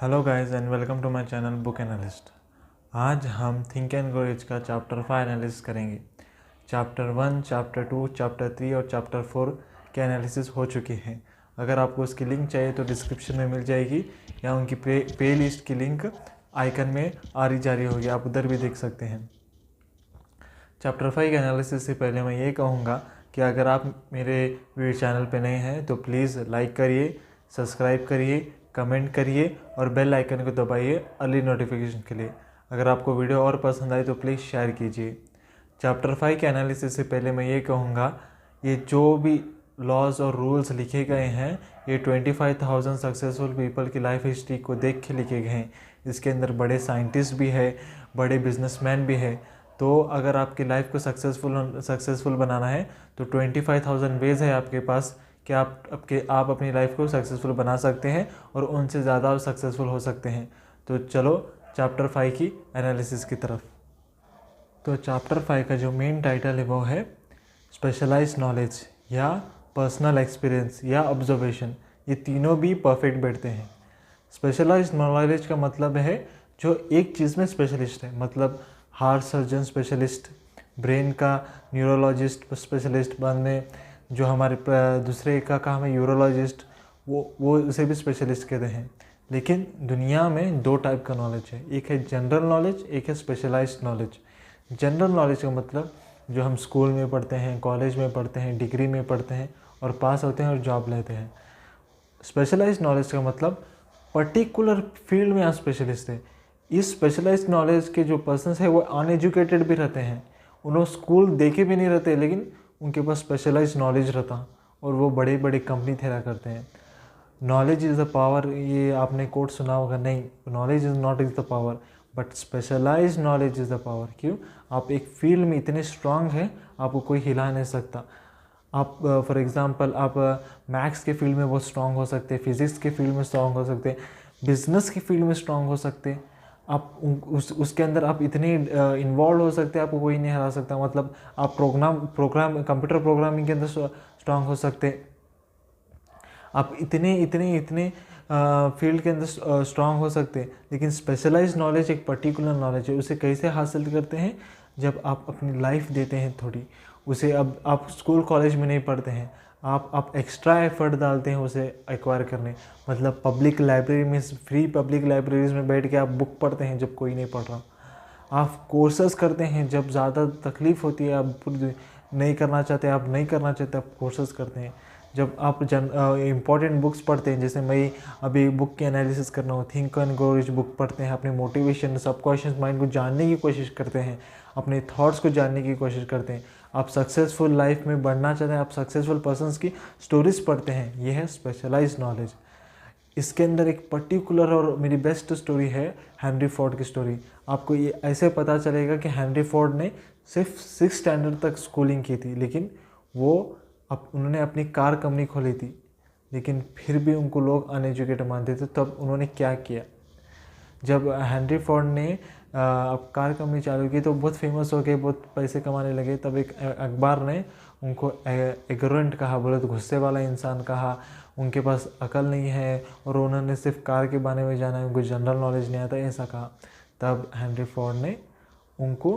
Hello guys and welcome to my channel book analyst. आज हम think and grow rich का chapter 5 analysis करेंगे। Chapter 1, chapter 2, chapter 3 और chapter 4 के analysis हो चुके हैं। अगर आपको उसकी लिंक चाहिए तो डिस्क्रिप्शन में मिल जाएगी या उनकी पे लिस्ट की लिंक आइकन में आ रही जा रही होगी, आप उधर भी देख सकते हैं। चैप्टर 5 के एनालिसिस से पहले मैं ये कहूँगा कि अगर आप मेरे वीडियो चैनल पे नए हैं तो प्लीज़ लाइक करिए, सब्सक्राइब करिए, कमेंट करिए और बेल आइकन को दबाइए अर्ली नोटिफिकेशन के लिए। अगर आपको वीडियो और पसंद आए तो प्लीज़ शेयर कीजिए। चैप्टर 5 के एनालिसिस से पहले मैं ये कहूँगा, ये जो भी लॉज और रूल्स लिखे गए हैं ये 25,000 सक्सेसफुल पीपल की लाइफ हिस्ट्री को देख के लिखे गए हैं। इसके अंदर बड़े साइंटिस्ट भी है, बड़े बिजनेसमैन भी है। तो अगर आपकी लाइफ को सक्सेसफुल बनाना है तो 25,000 वेज है आपके पास कि आप अपनी लाइफ को सक्सेसफुल बना सकते हैं और उनसे ज़्यादा सक्सेसफुल हो सकते हैं। तो चलो चैप्टर 5 की एनालिसिस की तरफ। तो चैप्टर 5 का जो मेन टाइटल है वो है स्पेशलाइज्ड नॉलेज या पर्सनल एक्सपीरियंस या ऑब्जर्वेशन। ये तीनों भी परफेक्ट बैठते हैं। स्पेशलाइज्ड नॉलेज का मतलब है जो एक चीज़ में स्पेशलिस्ट है, मतलब हार्ट सर्जन स्पेशलिस्ट, ब्रेन का न्यूरोलॉजिस्ट स्पेशलिस्ट, बाद में जो हमारे दूसरे का काम है यूरोलॉजिस्ट, वो उसे भी स्पेशलिस्ट कहते हैं। लेकिन दुनिया में दो टाइप का नॉलेज है, एक है जनरल नॉलेज, एक है स्पेशलाइज्ड नॉलेज। जनरल नॉलेज का मतलब जो हम स्कूल में पढ़ते हैं, कॉलेज में पढ़ते हैं, डिग्री में पढ़ते हैं और पास होते हैं और जॉब लेते हैं। स्पेशलाइज्ड नॉलेज का मतलब पर्टिकुलर फील्ड में आप स्पेशलिस्ट है। इस स्पेशलाइज्ड नॉलेज के जो पर्सन्स है वो अनएजुकेटेड भी रहते हैं, उन्होंने स्कूल देखे भी नहीं रहते, लेकिन उनके पास स्पेशलाइज्ड नॉलेज रहता और वो बड़े बड़े कंपनी थेरा करते हैं। नॉलेज इज़ द पावर, ये आपने कोट सुना होगा, नहीं, knowledge is not is the power but specialised knowledge is the power. क्यों? आप एक फील्ड में इतने स्ट्रांग हैं आपको कोई हिला नहीं सकता। आप फॉर एग्ज़ाम्पल आप मैथ्स के फील्ड में बहुत स्ट्रांग हो सकते हैं, फिज़िक्स के फील्ड में स्ट्रांग हो सकते हैं, बिजनेस के फील्ड में स्ट्रांग हो सकते हैं। आप उसके अंदर आप इतने इन्वॉल्व हो सकते हैं, आपको कोई नहीं हरा सकता। मतलब आप कंप्यूटर प्रोग्रामिंग के अंदर स्ट्रांग हो सकते हैं। आप इतने फील्ड के अंदर स्ट्रांग हो सकते हैं। लेकिन स्पेशलाइज्ड नॉलेज एक पर्टिकुलर नॉलेज है, उसे कैसे हासिल करते हैं? जब आप अपनी लाइफ देते हैं थोड़ी उसे। अब आप स्कूल कॉलेज में नहीं पढ़ते हैं, आप एक्स्ट्रा एफर्ट डालते हैं उसे एक्वायर करने। मतलब पब्लिक लाइब्रेरी में, फ्री पब्लिक लाइब्रेरीज में बैठ के आप बुक पढ़ते हैं जब कोई नहीं पढ़ रहा। आप कोर्सेज करते हैं जब ज़्यादा तकलीफ़ होती है, आप नहीं करना चाहते, आप कोर्सेज करते हैं। जब आप इम्पॉर्टेंट बुक्स पढ़ते हैं, जैसे मैं अभी बुक की एनालिसिस कर रहा हूँ, think and grow rich book पढ़ते हैं, अपने मोटिवेशन, सबकॉन्शियस माइंड को जानने की कोशिश करते हैं, अपने थॉट्स को जानने की कोशिश करते हैं। आप सक्सेसफुल लाइफ में बढ़ना चाहते हैं, आप सक्सेसफुल पर्सन्स की स्टोरीज पढ़ते हैं, ये है स्पेशलाइज्ड नॉलेज। इसके अंदर एक पर्टिकुलर और मेरी बेस्ट स्टोरी है हेनरी फोर्ड की स्टोरी। आपको ये ऐसे पता चलेगा कि हेनरी फोर्ड ने सिर्फ 6 स्टैंडर्ड तक स्कूलिंग की थी, लेकिन उन्होंने अपनी कार कंपनी खोली थी, लेकिन फिर भी उनको लोग अनएजुकेटेड मानते थे। तब उन्होंने क्या किया? जब हेनरी फोर्ड ने अब कार कंपनी चालू की तो बहुत फेमस हो गए, बहुत पैसे कमाने लगे। तब एक अखबार ने उनको एग्रोरेंट कहा, बोले तो गुस्से वाला इंसान कहा, उनके पास अकल नहीं है और उन्होंने सिर्फ कार के बारे में जाना है, उनको जनरल नॉलेज नहीं आता, ऐसा कहा। तब हेनरी फोर्ड ने उनको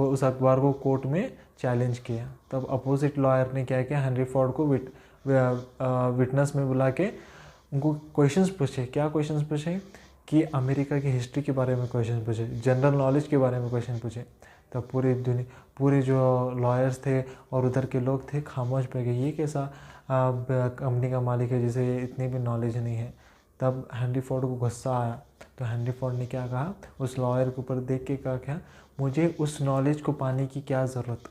उस अखबार को कोर्ट में चैलेंज किया। तब अपोजिट लॉयर ने क्या किया, हेनरी फोर्ड को विटनेस में बुला के उनको क्वेश्चंस पूछे। क्या क्वेश्चंस पूछे? कि अमेरिका की हिस्ट्री के बारे में क्वेश्चन पूछे, जनरल नॉलेज के बारे में क्वेश्चन पूछे। तब पूरे जो लॉयर्स थे और उधर के लोग थे खामोश पड़ गए, ये कैसा कंपनी का मालिक है जिसे इतनी भी नॉलेज नहीं है। तब हेनरी फोर्ड को गुस्सा आया, तो हेनरी फोर्ड ने क्या कहा, उस लॉयर के ऊपर देख के कहा, क्या मुझे उस नॉलेज को पाने की क्या ज़रूरत,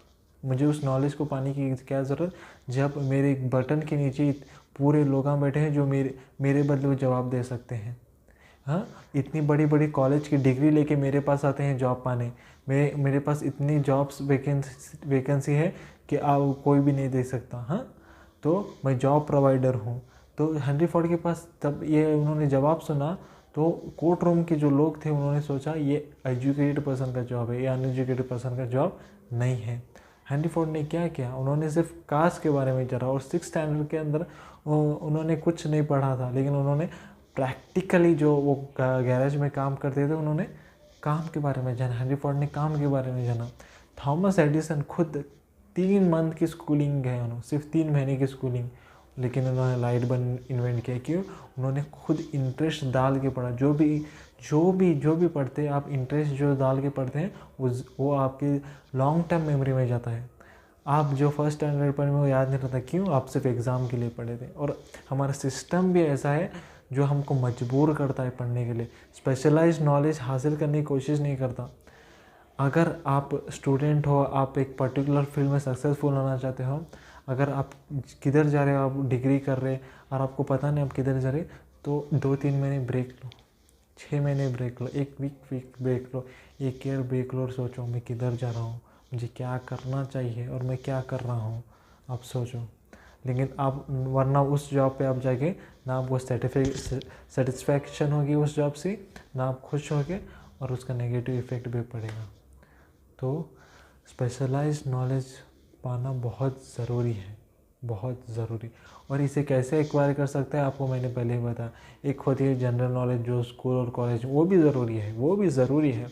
मुझे उस नॉलेज को पाने की क्या ज़रूरत जब मेरे एक बटन के नीचे पूरे लोग बैठे हैं जो मेरे बदले जवाब दे सकते हैं। हाँ, इतनी बड़ी बड़ी कॉलेज की डिग्री लेके मेरे पास आते हैं जॉब पाने, मेरे पास इतनी जॉब्स वैकेंसी है कि कोई भी नहीं दे सकता। हाँ, तो मैं जॉब प्रोवाइडर हूँ। तो हेनरी फोर्ड के पास तब ये उन्होंने जवाब सुना तो कोर्ट रूम के जो लोग थे उन्होंने सोचा ये एजुकेटेड पर्सन का जॉब है, ये अनएजुकेटेड पर्सन का जॉब नहीं है। हेनरी फोर्ड ने क्या किया, उन्होंने सिर्फ कास्ट के बारे में जरा, और 6 स्टैंडर्ड के अंदर उन्होंने कुछ नहीं पढ़ा था, लेकिन उन्होंने प्रैक्टिकली जो वो गैरेज में काम करते थे उन्होंने काम के बारे में जाना, हेनरी फोर्ड ने काम के बारे में जाना। थॉमस एडिसन खुद 3 मंथ की स्कूलिंग गए उन्होंने, सिर्फ 3 महीने की स्कूलिंग, लेकिन उन्होंने लाइट बल्ब इन्वेंट किया। क्यों? उन्होंने खुद इंटरेस्ट डाल के पढ़ा। जो भी पढ़ते हैं आप, इंटरेस्ट जो डाल के पढ़ते हैं वो आपकी लॉन्ग टर्म मेमोरी में जाता है। आप जो फर्स्ट स्टैंडर्ड पढ़े में वो याद नहीं रहता। क्यों? आप सिर्फ एग्ज़ाम के लिए पढ़े थे। और हमारा सिस्टम भी ऐसा है जो हमको मजबूर करता है पढ़ने के लिए, स्पेशलाइज्ड नॉलेज हासिल करने की कोशिश नहीं करता। अगर आप स्टूडेंट हो, आप एक पर्टिकुलर फील्ड में सक्सेसफुल होना चाहते हो, अगर आप किधर जा रहे हो, आप डिग्री कर रहे और आपको पता नहीं आप किधर जा रहे, तो 2-3 महीने ब्रेक लो, 6 महीने ब्रेक लो, 1 वीक ब्रेक लो, 1 ईयर ब्रेक लो और सोचो मैं किधर जा रहा हूँ, मुझे क्या करना चाहिए और मैं क्या कर रहा हूँ, आप सोचो। लेकिन आप वरना उस जॉब पे आप जाके ना आपको सेटिस्फैक्शन होगी उस जॉब से, ना आप खुश होगे और उसका नेगेटिव इफ़ेक्ट भी पड़ेगा। तो स्पेशलाइज्ड नॉलेज पाना बहुत ज़रूरी है, बहुत ज़रूरी। और इसे कैसे एक्वायर कर सकते हैं आपको मैंने पहले ही बताया। एक होती है जनरल नॉलेज जो स्कूल और कॉलेज, वो भी ज़रूरी है।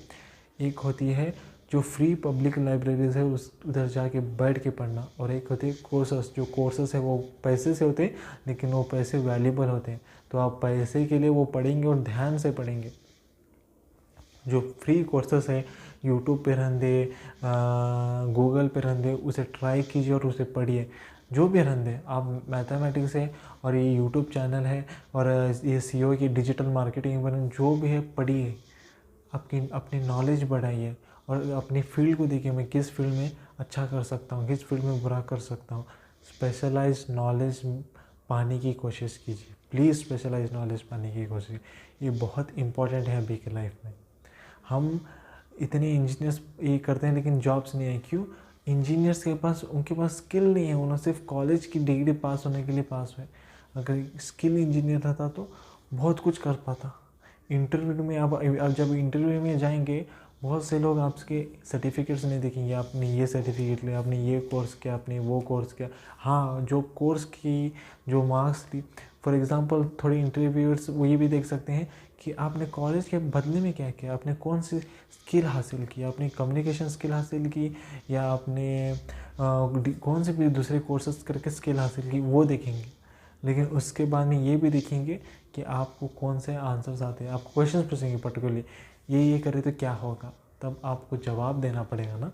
एक होती है जो फ्री पब्लिक लाइब्रेरीज है उधर जाके बैठ के पढ़ना, और एक होती है कोर्सेस है वो पैसे से होते हैं, लेकिन वो पैसे वैल्यूबल होते हैं। तो आप पैसे के लिए वो पढ़ेंगे और ध्यान से पढ़ेंगे। जो फ्री कोर्सेस है यूट्यूब पे रहंदे, गूगल पे रहंदे, उसे ट्राई कीजिए और उसे पढ़िए। जो भी रहंदे, आप मैथमेटिक्स है और ये यूट्यूब चैनल है और ये सीईओ की डिजिटल मार्केटिंग बने, जो भी है पढ़िए, अपनी नॉलेज बढ़ाइए और अपनी फील्ड को देखिए, मैं किस फील्ड में अच्छा कर सकता हूँ, किस फील्ड में बुरा कर सकता हूँ। स्पेशलाइज्ड नॉलेज पाने की कोशिश कीजिए, प्लीज़ स्पेशलाइज्ड नॉलेज पाने की कोशिश। ये बहुत इंपॉर्टेंट है अभी के लाइफ में। हम इतने इंजीनियर्स ये करते हैं लेकिन जॉब्स नहीं है। क्यों? इंजीनियर्स के पास, उनके पास स्किल नहीं है, उन्होंने सिर्फ कॉलेज की डिग्री पास होने के लिए पास हुए। अगर स्किल इंजीनियर रहता तो बहुत कुछ कर पाता। इंटरव्यू में आप जब इंटरव्यू में जाएंगे, बहुत से लोग आपके सर्टिफिकेट्स नहीं देखेंगे, आपने ये सर्टिफिकेट लिया, आपने ये कोर्स किया, आपने वो कोर्स किया। हाँ, जो कोर्स की जो मार्क्स थी, फॉर एग्ज़ाम्पल थोड़े इंटरव्यूअर्स वो ये भी देख सकते हैं कि आपने कॉलेज के बदले में क्या किया, आपने कौन सी स्किल हासिल की, आपने कम्युनिकेशन स्किल हासिल की या आपने कौन से भी दूसरे कोर्सेज करके स्किल हासिल की, वो देखेंगे। लेकिन उसके बाद में ये भी देखेंगे कि आपको कौन से आंसर्स आते हैं। आपको क्वेश्चन पूछेंगे पर्टिकुलरली, ये करे तो क्या होगा, तब आपको जवाब देना पड़ेगा ना।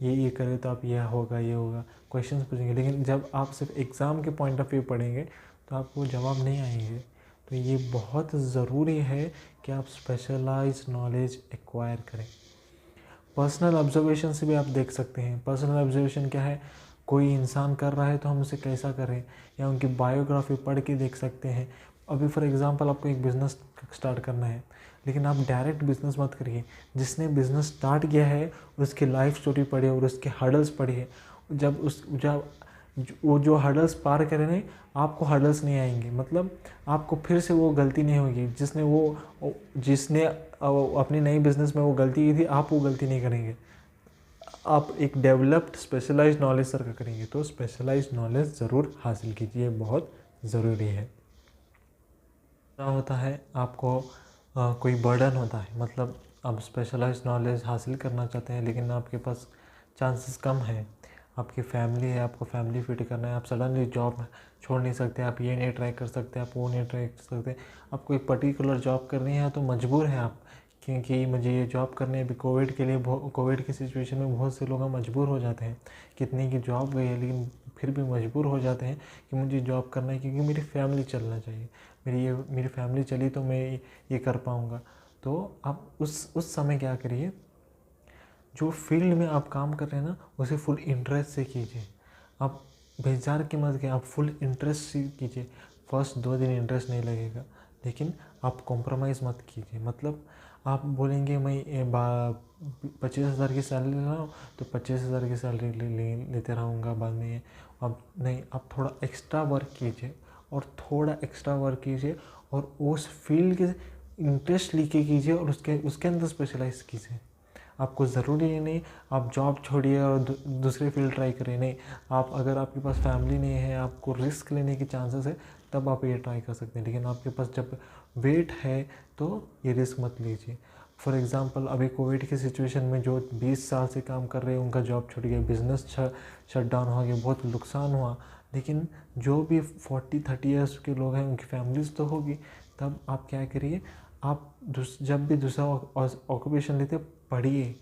ये करे तो आप ये होगा, ये होगा, क्वेश्चंस पूछेंगे। लेकिन जब आप सिर्फ एग्ज़ाम के पॉइंट ऑफ व्यू पढ़ेंगे तो आपको जवाब नहीं आएंगे। तो ये बहुत ज़रूरी है कि आप स्पेशलाइज्ड नॉलेज एक्वायर करें। पर्सनल ऑब्जर्वेशन से भी आप देख सकते हैं। पर्सनल ऑब्जर्वेशन क्या है? कोई इंसान कर रहा है तो हम उसे कैसा करें, या उनकी बायोग्राफी पढ़ के देख सकते हैं। अभी फॉर एग्जांपल आपको एक बिज़नेस स्टार्ट करना है, लेकिन आप डायरेक्ट बिज़नेस मत करिए। जिसने बिज़नेस स्टार्ट किया है उसकी लाइफ स्टोरी पढ़िए और उसके हर्डल्स पढ़िए। जब वो जो हर्डल्स पार करें नहीं, आपको हर्डल्स नहीं आएंगे, मतलब आपको फिर से वो गलती नहीं होगी जिसने अपनी नई बिज़नेस में वो गलती की थी, आप वो गलती नहीं करेंगे। आप एक डेवलप्ड स्पेशलाइज्ड नॉलेज सर का करेंगे। तो स्पेशलाइज्ड नॉलेज ज़रूर हासिल कीजिए, बहुत ज़रूरी है। क्या होता है, आपको कोई बर्डन होता है, मतलब आप स्पेशलाइज्ड नॉलेज हासिल करना चाहते हैं लेकिन आपके पास चांसेस कम है, आपकी फैमिली है, आपको फैमिली फिट करना है, आप सडनली जॉब छोड़ नहीं सकते, आप ये नहीं ट्राई कर सकते, आप वो नहीं ट्राई कर सकते, आपको एक पर्टिकुलर जॉब करनी है तो मजबूर हैं आप, क्योंकि मुझे ये जॉब करनी है। अभी कोविड की सिचुएशन में बहुत से लोग मजबूर हो जाते हैं, कितने की जॉब गई है लेकिन फिर भी मजबूर हो जाते हैं कि मुझे जॉब करना है क्योंकि मेरी फैमिली चलना चाहिए, मेरी फैमिली चली तो मैं ये कर पाऊँगा। तो आप उस समय क्या करिए, जो फील्ड में आप काम कर रहे हैं ना उसे फुल इंटरेस्ट से कीजिए। आप बेजार के मत कीजिए, आप फुल इंटरेस्ट से कीजिए। फर्स्ट 2 दिन इंटरेस्ट नहीं लगेगा, लेकिन आप कॉम्प्रोमाइज़ मत कीजिए। मतलब आप बोलेंगे मैं 25,000 की सैलरी ले रहा हूँ तो 25,000 की सैलरी लेते रहूँगा बाद में। अब नहीं, आप थोड़ा एक्स्ट्रा वर्क कीजिए और उस फील्ड के इंटरेस्ट लेके कीजिए और उसके अंदर स्पेशलाइज कीजिए। आपको ज़रूरी नहीं आप जॉब छोड़िए और दूसरे फील्ड ट्राई करें, नहीं। आप अगर आपके पास फैमिली नहीं है, आपको रिस्क लेने के चांसेस है, तब आप ये ट्राई कर सकते हैं। लेकिन आपके पास जब वेट है तो ये रिस्क मत लीजिए। फॉर एग्ज़ाम्पल अभी कोविड की सिचुएशन में जो 20 साल से काम कर रहे हैं उनका जॉब छूट गया, बिज़नेस शट डाउन हो गया, बहुत नुकसान हुआ। लेकिन जो भी 40-30 ईयर्स के लोग हैं उनकी फैमिलीज तो होगी। तब आप क्या करिए, आप जब भी दूसरा ऑक्यूपेशन लेते पढ़िए।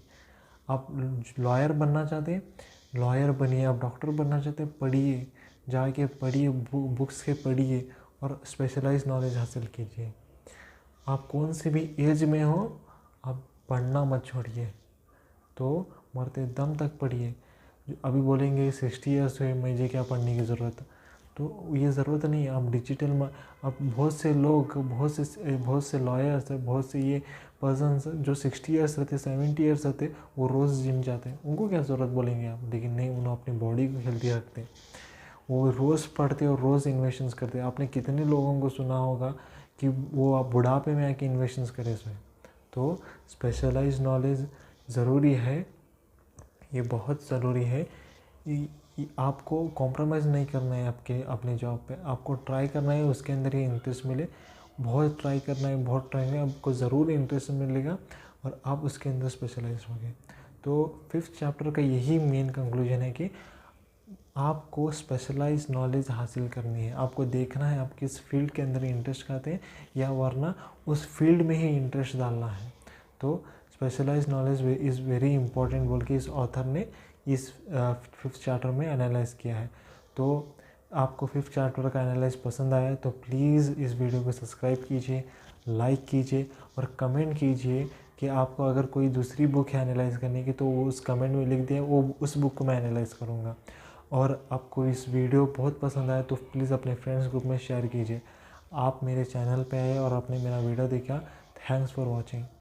आप लॉयर बनना चाहते हैं लॉयर बनिए, आप डॉक्टर बनना चाहते हैं पढ़िए, जाके पढ़िए, बुक्स के पढ़िए और स्पेशलाइज नॉलेज हासिल कीजिए। आप कौन से भी एज में हो आप पढ़ना मत छोड़िए। तो मरते दम तक पढ़िए। अभी बोलेंगे 60 ईयर्स हुए मुझे क्या पढ़ने की ज़रूरत, तो ये ज़रूरत नहीं है। आप डिजिटल में अब बहुत से लोग, बहुत से लॉयर्स हैं, बहुत से ये पर्सन्स जो 60 ईयर्स रहते, 70 ईयर्स रहते, वो रोज़ जिम जाते हैं। उनको क्या ज़रूरत बोलेंगे आप, लेकिन नहीं, उन्होंने अपनी बॉडी को हेल्दी रखते हैं। वो रोज़ पढ़ते और रोज़ इन्वेस्टमेंट्स करते हैं। आपने कितने लोगों को सुना होगा कि वो आप बुढ़ापे में आके इन्वेस्टमेंट्स करें इसमें। तो स्पेशलाइज नॉलेज ज़रूरी है, ये बहुत ज़रूरी है। आपको कॉम्प्रोमाइज़ नहीं करना है अपने जॉब पे, आपको ट्राई करना है, उसके अंदर ही इंटरेस्ट मिले, बहुत ट्राई करना है, बहुत ट्राई करना है, आपको ज़रूर इंटरेस्ट मिलेगा और आप उसके अंदर स्पेशलाइज होंगे। तो 5th चैप्टर का यही मेन कंक्लूजन है कि आपको स्पेशलाइज नॉलेज हासिल करनी है। आपको देखना है आप किस फील्ड के अंदर इंटरेस्ट खाते हैं, या वरना उस फील्ड में ही इंटरेस्ट डालना है। तो specialise knowledge is very important बोल के इस ऑथर ने इस 5th चैप्टर में एनालाइज किया है। तो आपको 5th चैप्टर का एनालाइज पसंद आया तो प्लीज़ इस वीडियो को सब्सक्राइब कीजिए, लाइक कीजिए और कमेंट कीजिए कि आपको अगर कोई दूसरी बुक है एनालाइज करने की तो वो उस कमेंट में लिख दिया, वो उस बुक को मैं एनालाइज करूँगा। और आपको इस वीडियो बहुत पसंद आए तो प्लीज़ अपने फ्रेंड्स ग्रुप में शेयर कीजिए। आप मेरे चैनल पे आए और आपने मेरा वीडियो देखा, थैंक्स फॉर वॉचिंग।